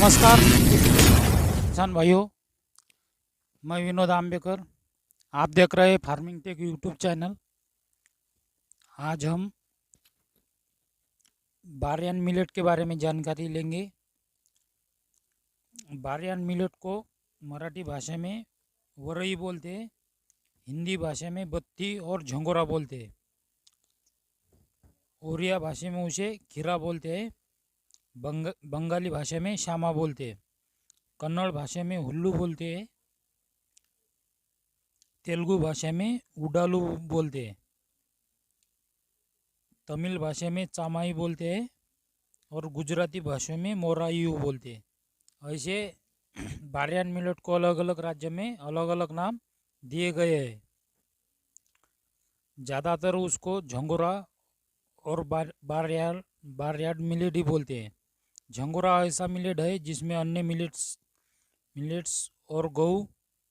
नमस्कार किसान भाइयों, मैं विनोद आंबेकर। आप देख रहे हैं फार्मिंग टेक यूट्यूब चैनल। आज हम बारयान मिलेट के बारे में जानकारी लेंगे। बारयान मिलेट को मराठी भाषा में वरई बोलते हैं, हिंदी भाषा में बत्ती और झंगोरा बोलते हैं, ओरिया भाषा में उसे खीरा बोलते हैं, बंगाली भाषा में श्यामा बोलते हैं, कन्नड़ भाषा में हुल्लू बोलते हैं, तेलुगु भाषा में उडालू बोलते हैं, तमिल भाषा में चामाई बोलते हैं और गुजराती भाषा में मोरायू बोलते हैं। ऐसे बारयान मिलेट को अलग अलग राज्य में अलग अलग नाम दिए गए हैं। ज़्यादातर उसको झंगोरा और बारयान मिलेट ही बोलते हैं। झंगोरा ऐसा मिलेट है जिसमें अन्य मिलेट्स और गेहूं,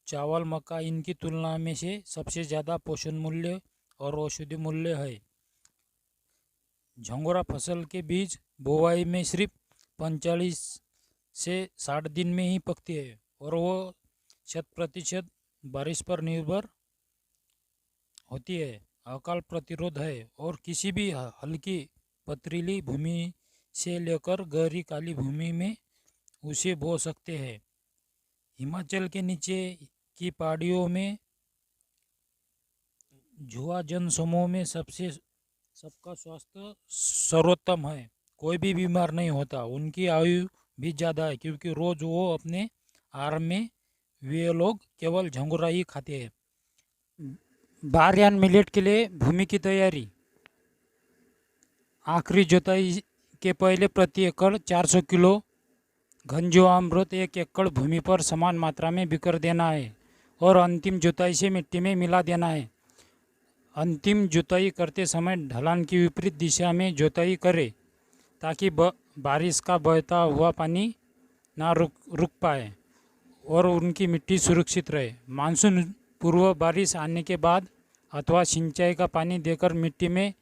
चावल, मक्का इनकी तुलना में से सबसे ज़्यादा पोषण मूल्य और औषधि मूल्य है। झंगोरा फसल के बीज बोवाई में सिर्फ 45 से 60 दिन में ही पकती है और वो 100% बारिश पर निर्भर होती है। अकाल प्रतिरोध है और किसी भी हल्की पथरीली भूमि से लेकर गहरी काली भूमि में उसे बो सकते हैं। हिमाचल के नीचे की पहाड़ियों में जुआ जन समूह में सबका स्वास्थ्य सर्वोत्तम है, कोई भी बीमार नहीं होता। उनकी आयु भी ज़्यादा है क्योंकि रोज़ वो अपने आहार में वे लोग केवल झंगोरा ही खाते हैं। बारयान मिलेट के लिए भूमि की तैयारी। आखिरी जुताई के पहले प्रति एकड़ 400 किलो घन जीवामृत 1 एकड़ भूमि पर समान मात्रा में बिखेर देना है और अंतिम जुताई से मिट्टी में मिला देना है। अंतिम जुताई करते समय ढलान की विपरीत दिशा में जुताई करें ताकि बारिश का बहता हुआ पानी ना रुक पाए और उनकी मिट्टी सुरक्षित रहे। मानसून पूर्व बारिश आने के बाद अथवा सिंचाई का पानी देकर मिट्टी में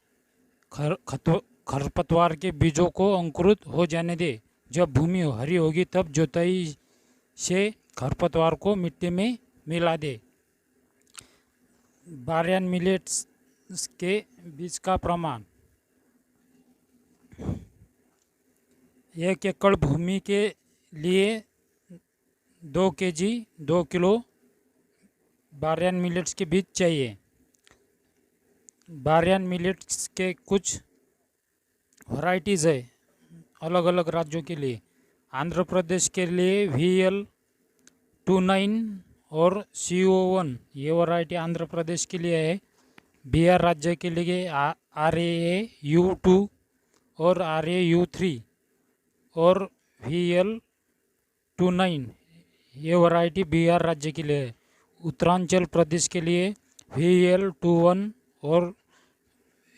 खरपतवार के बीजों को अंकुरित हो जाने दे। जब भूमि हरी होगी तब जुताई से खरपतवार को मिट्टी में मिला दे। बारयान मिलेट्स के बीज का प्रमाण। 1 एकड़ भूमि के लिए 2 किलो बारयान मिलेट्स के बीज चाहिए। बारयान मिलेट्स के कुछ वैरायटीज़ है अलग अलग राज्यों के लिए। आंध्र प्रदेश के लिए VL29 और CO1 ये वैरायटी आंध्र प्रदेश के लिए है। बिहार राज्य के लिए RAU2 और RAU3 और VL29 ये वैरायटी बिहार राज्य के लिए है। उत्तरांचल प्रदेश के लिए VL21 और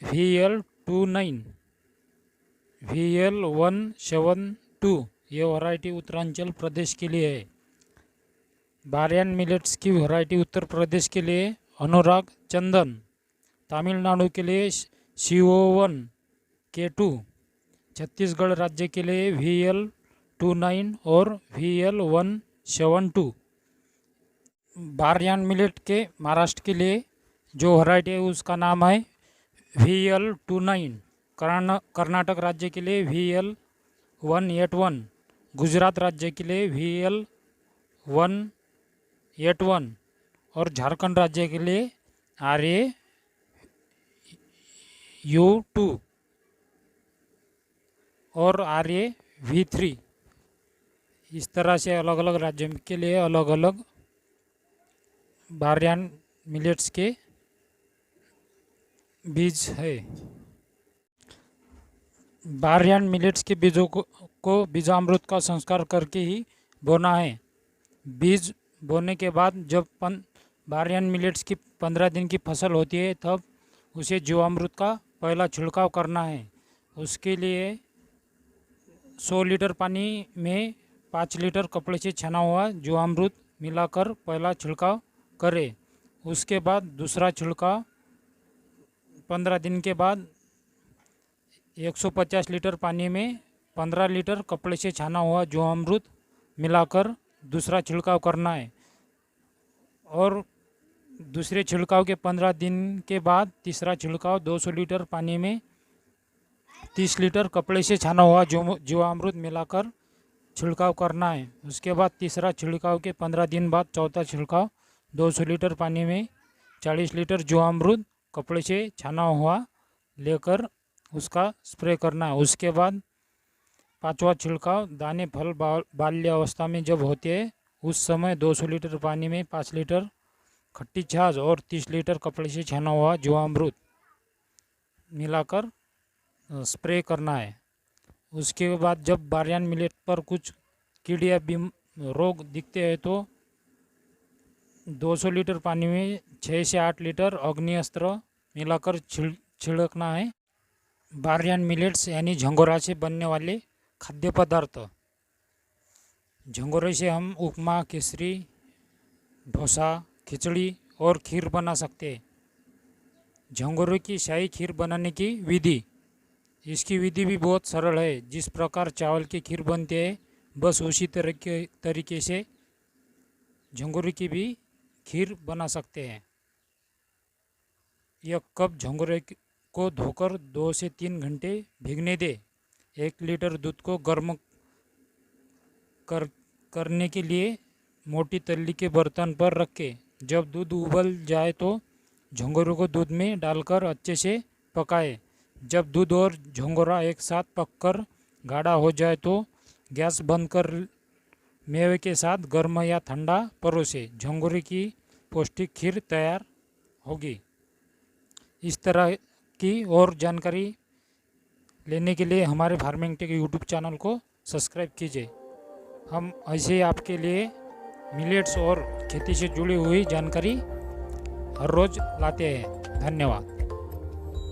VL29 VL172 ये वैरायटी उत्तरांचल प्रदेश के लिए है। बारयान मिलेट्स की वैरायटी उत्तर प्रदेश के लिए अनुराग चंदन, तमिलनाडु के लिए CO1K2, छत्तीसगढ़ राज्य के लिए VL29 और VL172। बारयान मिलेट के महाराष्ट्र के लिए जो वैरायटी है उसका नाम है VL29। कर्नाटक राज्य के लिए VL181, गुजरात राज्य के लिए VL181 और झारखंड राज्य के लिए RAU2 और RAV3। इस तरह से अलग अलग राज्यों के लिए अलग अलग बारयान मिलेट्स के बीज है। बारयान मिलेट्स के बीजों को बीजामृत का संस्कार करके ही बोना है। बीज बोने के बाद जब बारयान मिलेट्स की 15 दिन की फसल होती है तब उसे जीवामृत का पहला छिड़काव करना है। उसके लिए 100 लीटर पानी में 5 लीटर कपड़े से छना हुआ जीवामृत मिलाकर पहला छिड़काव करें। उसके बाद दूसरा छिड़काव 15 दिन के बाद 150 लीटर पानी में 15 लीटर कपड़े से छाना हुआ जीवामृत मिलाकर दूसरा छिड़काव करना है और दूसरे छिड़काव के 15 दिन के बाद तीसरा छिड़काव 200 लीटर पानी में 30 लीटर कपड़े से छाना हुआ जीवामृत मिलाकर छिड़काव करना है। उसके बाद तीसरा छिड़काव के 15 दिन बाद चौथा छिड़काव 200 लीटर पानी में 40 लीटर जीवामृत कपड़े से छाना हुआ लेकर उसका स्प्रे करना है। उसके बाद पांचवा छिड़काव दाने फल बाल्य अवस्था में जब होते हैं उस समय 200 लीटर पानी में 5 लीटर खट्टी छाछ और 30 लीटर कपड़े से छाना हुआ जीवामृत मिलाकर स्प्रे करना है। उसके बाद जब बारयान मिलेट पर कुछ कीड़े या रोग दिखते हैं तो 200 लीटर पानी में 6 से 8 लीटर अग्निअस्त्र मिलाकर छिड़कना है। बारयान मिलेट्स यानी झंगोरा से बनने वाले खाद्य पदार्थ। झंगोरे से हम उपमा, केसरी, डोसा, खिचड़ी और खीर बना सकते हैं। झंगोरे की शाही खीर बनाने की विधि। इसकी विधि भी बहुत सरल है। जिस प्रकार चावल की खीर बनती है बस उसी तरीके से झंगोरे की भी खीर बना सकते हैं। 1 कप झंगोरे को धोकर 2 से 3 घंटे भीगने दे। 1 लीटर दूध को गर्म करने के लिए मोटी तल्ली के बर्तन पर रखें। जब दूध उबल जाए तो झंगोरे को दूध में डालकर अच्छे से पकाएं। जब दूध और झंगोरा एक साथ पककर गाढ़ा हो जाए तो गैस बंद कर मेवे के साथ गर्म या ठंडा परोसे। झंगोरे की पौष्टिक खीर तैयार होगी। इस तरह की और जानकारी लेने के लिए हमारे फार्मिंग टेक यूट्यूब चैनल को सब्सक्राइब कीजिए। हम ऐसे आपके लिए मिलेट्स और खेती से जुड़ी हुई जानकारी हर रोज़ लाते हैं। धन्यवाद।